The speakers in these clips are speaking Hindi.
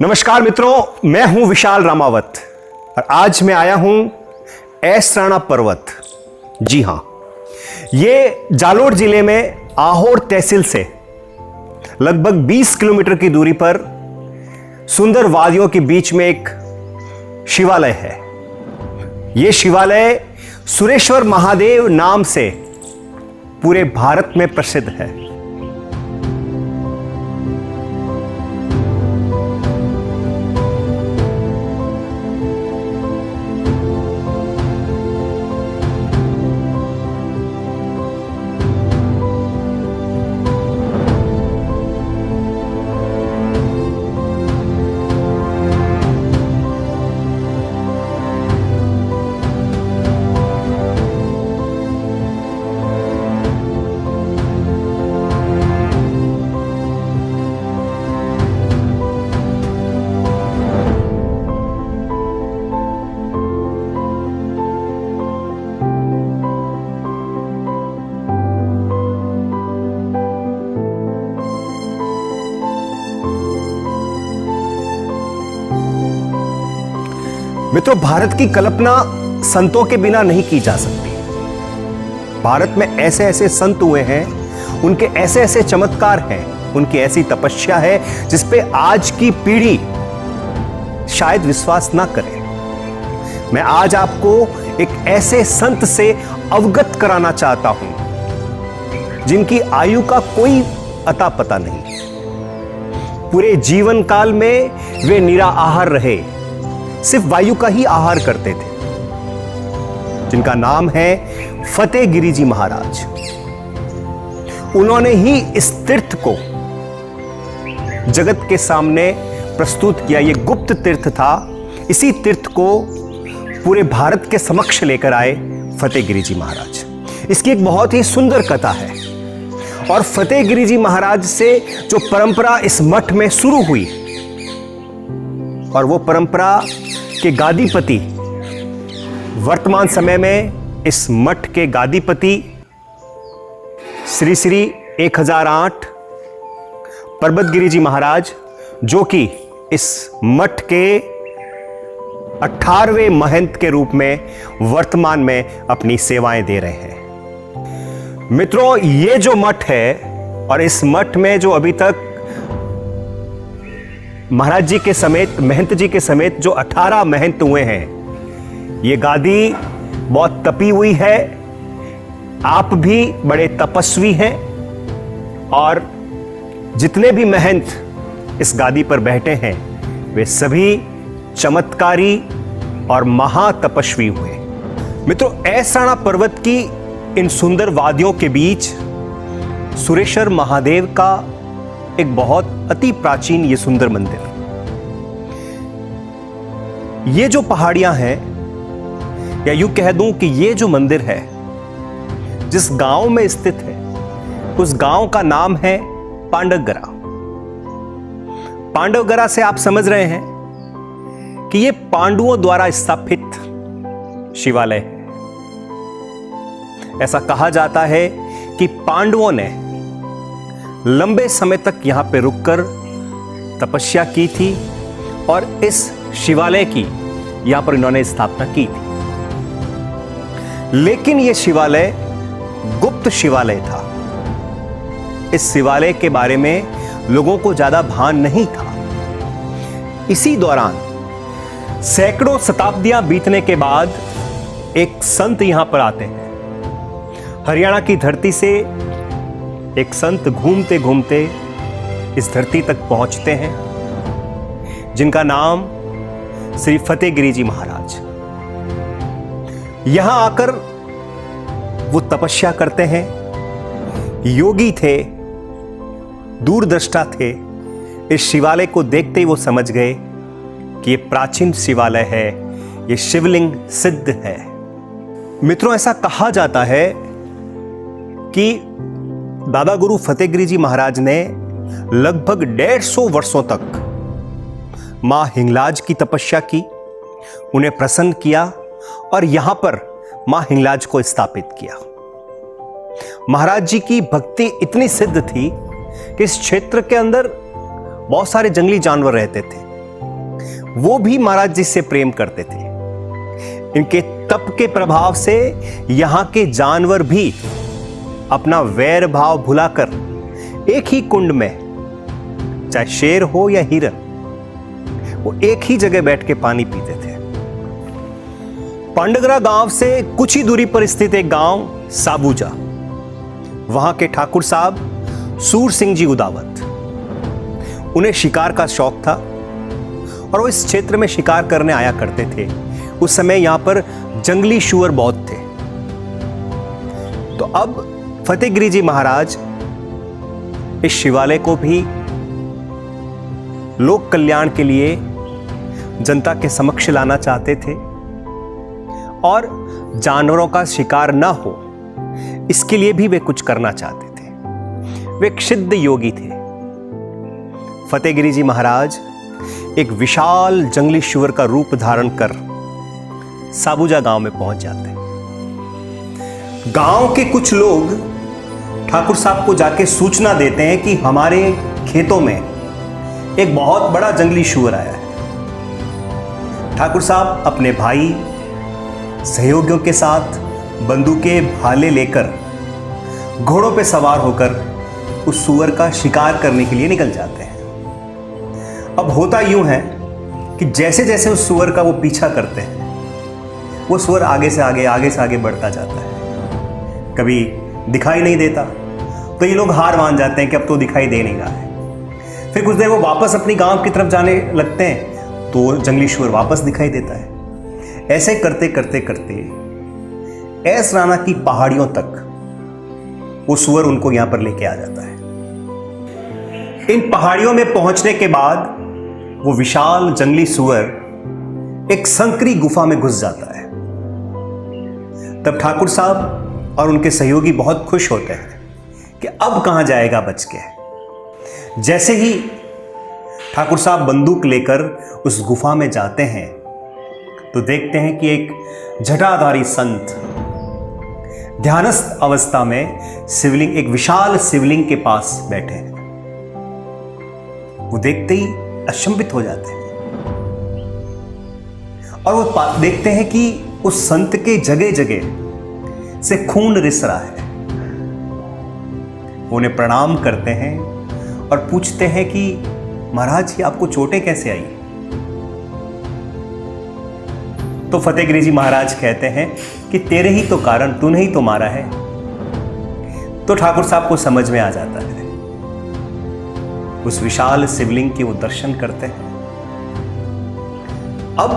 नमस्कार मित्रों, मैं हूं विशाल रामावत और आज मैं आया हूं ऐसराणा पर्वत। जी हां, ये जालोर जिले में आहोर तहसील से लगभग 20 किलोमीटर की दूरी पर सुंदर वादियों के बीच में एक शिवालय है। यह शिवालय सुरेश्वर महादेव नाम से पूरे भारत में प्रसिद्ध है। मित्रों, भारत की कल्पना संतों के बिना नहीं की जा सकती। भारत में ऐसे ऐसे संत हुए हैं, उनके ऐसे ऐसे चमत्कार हैं, उनकी ऐसी तपस्या है जिस पे आज की पीढ़ी शायद विश्वास ना करे। मैं आज आपको एक ऐसे संत से अवगत कराना चाहता हूं जिनकी आयु का कोई अता पता नहीं। पूरे जीवन काल में वे निराहार रहे, सिर्फ वायु का ही आहार करते थे, जिनका नाम है फतेहगिरी जी महाराज। उन्होंने ही इस तीर्थ को जगत के सामने प्रस्तुत किया। यह गुप्त तीर्थ था। इसी तीर्थ को पूरे भारत के समक्ष लेकर आए फतेहगिरी जी महाराज। इसकी एक बहुत ही सुंदर कथा है और फतेहगिरी जी महाराज से जो परंपरा इस मठ में शुरू हुई और वो परंपरा के गादीपति वर्तमान समय में इस मठ के गादीपति श्री श्री 1008 पर्वतगिरी जी महाराज, जो कि इस मठ के 18वें महंत के रूप में वर्तमान में अपनी सेवाएं दे रहे हैं। मित्रों, ये जो मठ है और इस मठ में जो अभी तक महाराज जी के समेत, महंत जी के समेत जो 18 महंत हुए हैं, ये गादी बहुत तपी हुई है। आप भी बड़े तपस्वी हैं और जितने भी महंत इस गादी पर बैठे हैं वे सभी चमत्कारी और महातपस्वी हुए। मित्रों, ऐसराणा पर्वत की इन सुंदर वादियों के बीच सुरेश्वर महादेव का एक बहुत अति प्राचीन ये सुंदर मंदिर। ये जो पहाड़ियां हैं, या यूं कह दूं कि ये जो मंदिर है जिस गांव में स्थित है, उस गांव का नाम है पांडवगरा। पांडवगरा से आप समझ रहे हैं कि ये पांडवों द्वारा स्थापित शिवालय है। ऐसा कहा जाता है कि पांडवों ने लंबे समय तक यहां पर रुककर तपस्या की थी और इस शिवालय की यहां पर इन्होंने स्थापना की थी। लेकिन यह शिवालय गुप्त शिवालय था। इस शिवालय के बारे में लोगों को ज्यादा भान नहीं था। इसी दौरान सैकड़ों शताब्दियां बीतने के बाद एक संत यहां पर आते हैं। हरियाणा की धरती से एक संत घूमते घूमते इस धरती तक पहुंचते हैं, जिनका नाम श्री फतेहगिरी जी महाराज। यहां आकर वो तपस्या करते हैं। योगी थे, दूरदृष्टा थे। इस शिवालय को देखते ही वो समझ गए कि ये प्राचीन शिवालय है, ये शिवलिंग सिद्ध है। मित्रों, ऐसा कहा जाता है कि दादा गुरु फतेहगिरी जी महाराज ने लगभग 150 वर्षों तक मां हिंगलाज की तपस्या की, उन्हें प्रसन्न किया और यहां पर मां हिंगलाज को स्थापित किया। महाराज जी की भक्ति इतनी सिद्ध थी कि इस क्षेत्र के अंदर बहुत सारे जंगली जानवर रहते थे। वो भी महाराज जी से प्रेम करते थे। इनके तप के प्रभाव से यहां के जानवर भी अपना वैर भाव भुलाकर एक ही कुंड में, चाहे शेर हो या हिरन, वो एक ही जगह बैठ के पानी पीते थे। पांडगरा गांव से कुछ ही दूरी पर स्थित एक गांव साबूजा, वहां के ठाकुर साहब सूर सिंह जी उदावत, उन्हें शिकार का शौक था और वो इस क्षेत्र में शिकार करने आया करते थे। उस समय यहां पर जंगली शुअर बहुत थे। तो अब फतेहगिरी जी महाराज इस शिवालय को भी लोक कल्याण के लिए जनता के समक्ष लाना चाहते थे और जानवरों का शिकार ना हो, इसके लिए भी वे कुछ करना चाहते थे। वे एक सिद्ध योगी थे। फतेहगिरी जी महाराज एक विशाल जंगली शुअर का रूप धारण कर साबूजा गांव में पहुंच जाते हैं। गांव के कुछ लोग ठाकुर साहब को जाके सूचना देते हैं कि हमारे खेतों में एक बहुत बड़ा जंगली शुअर आया है। ठाकुर साहब अपने भाई सहयोगियों के साथ बंदूकें भाले लेकर घोड़ों पे सवार होकर उस सुअर का शिकार करने के लिए निकल जाते हैं। अब होता यूं है कि जैसे जैसे उस सुअर का वो पीछा करते हैं, वो सुअर आगे से आगे बढ़ता जाता है। कभी दिखाई नहीं देता तो ये लोग हार मान जाते हैं कि अब तो दिखाई दे नहीं रहा है। फिर कुछ देर वो वापस अपनी गांव की तरफ जाने लगते हैं तो जंगली शुअर वापस दिखाई देता है। ऐसे करते करते करते ऐस राना की पहाड़ियों तक वो सुअर उनको यहां पर लेके आ जाता है। इन पहाड़ियों में पहुंचने के बाद वो विशाल जंगली सुअर एक संकरी गुफा में घुस जाता है। तब ठाकुर साहब और उनके सहयोगी बहुत खुश होते हैं कि अब कहां जाएगा बच के। जैसे ही ठाकुर साहब बंदूक लेकर उस गुफा में जाते हैं तो देखते हैं कि एक जटाधारी संत ध्यानस्थ अवस्था में शिवलिंग, एक विशाल शिवलिंग के पास बैठे हैं। वो देखते ही अचंभित हो जाते हैं और वो देखते हैं कि उस संत के जगह जगह से खून रिस रहा है। वो उन्हें प्रणाम करते हैं और पूछते हैं कि महाराज ये आपको चोटें कैसे आई? तो फतेहगिरी जी महाराज कहते हैं कि तेरे ही तो कारण, तूने ही तो मारा है। तो ठाकुर साहब को समझ में आ जाता है। उस विशाल शिवलिंग के वो दर्शन करते हैं। अब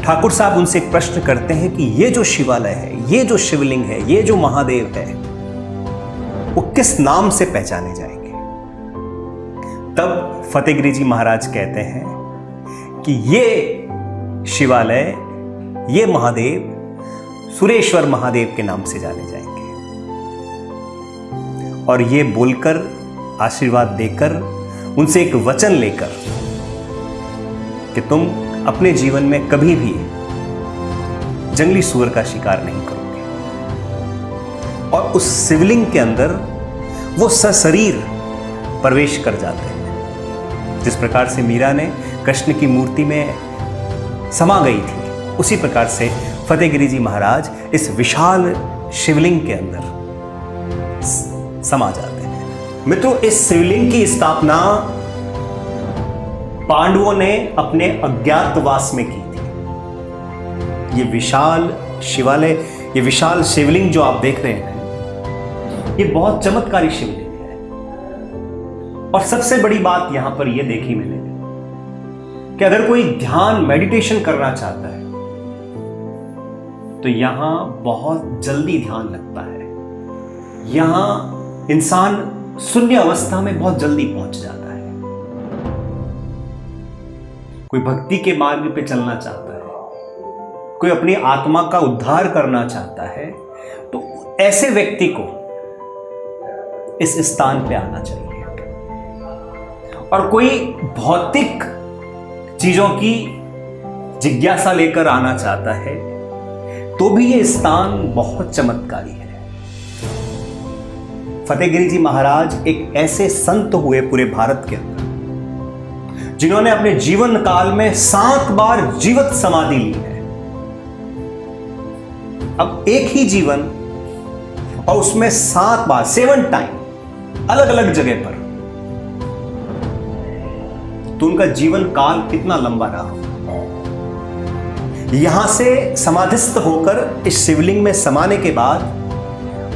ठाकुर साहब उनसे एक प्रश्न करते हैं कि ये जो शिवालय है, ये जो शिवलिंग है, ये जो महादेव है, वो किस नाम से पहचाने जाएंगे? तब फतेहगिरी जी महाराज कहते हैं कि ये शिवालय, ये महादेव सुरेश्वर महादेव के नाम से जाने जाएंगे। और ये बोलकर, आशीर्वाद देकर, उनसे एक वचन लेकर कि तुम अपने जीवन में कभी भी जंगली सूअर का शिकार नहीं करोगे। और उस शिवलिंग के अंदर वो सशरीर प्रवेश कर जाते हैं। जिस प्रकार से मीरा ने कृष्ण की मूर्ति में समा गई थी, उसी प्रकार से फतेहगिरी जी महाराज इस विशाल शिवलिंग के अंदर समा जाते हैं। मित्रों, इस शिवलिंग की स्थापना पांडवों ने अपने अज्ञातवास में की थी। ये विशाल शिवालय, ये विशाल शिवलिंग जो आप देख रहे हैं, ये बहुत चमत्कारी शिवलिंग है। और सबसे बड़ी बात यहां पर यह देखी मिलेगी कि अगर कोई ध्यान, मेडिटेशन करना चाहता है तो यहां बहुत जल्दी ध्यान लगता है। यहां इंसान शून्य अवस्था में बहुत जल्दी पहुंच जाता है। कोई भक्ति के मार्ग पे चलना चाहता है, कोई अपनी आत्मा का उद्धार करना चाहता है, तो ऐसे व्यक्ति को इस स्थान पे आना चाहिए। और कोई भौतिक चीजों की जिज्ञासा लेकर आना चाहता है तो भी ये स्थान बहुत चमत्कारी है। फतेहगिरी जी महाराज एक ऐसे संत हुए पूरे भारत के अंदर जिन्होंने अपने जीवन काल में 7 बार जीवित समाधि ली है। अब एक ही जीवन और उसमें 7 बार 7 टाइम अलग अलग जगह पर, तो उनका जीवन काल कितना लंबा रहा। यहां से समाधिस्थ होकर इस शिवलिंग में समाने के बाद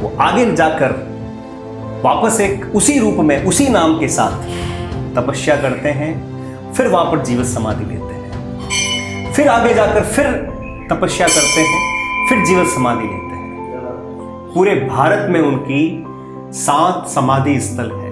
वो आगे जाकर वापस एक उसी रूप में उसी नाम के साथ तपस्या करते हैं, फिर वहां पर जीवित समाधि लेते हैं, फिर आगे जाकर फिर तपस्या करते हैं, फिर जीवित समाधि लेते हैं। पूरे भारत में उनकी 7 समाधि स्थल है।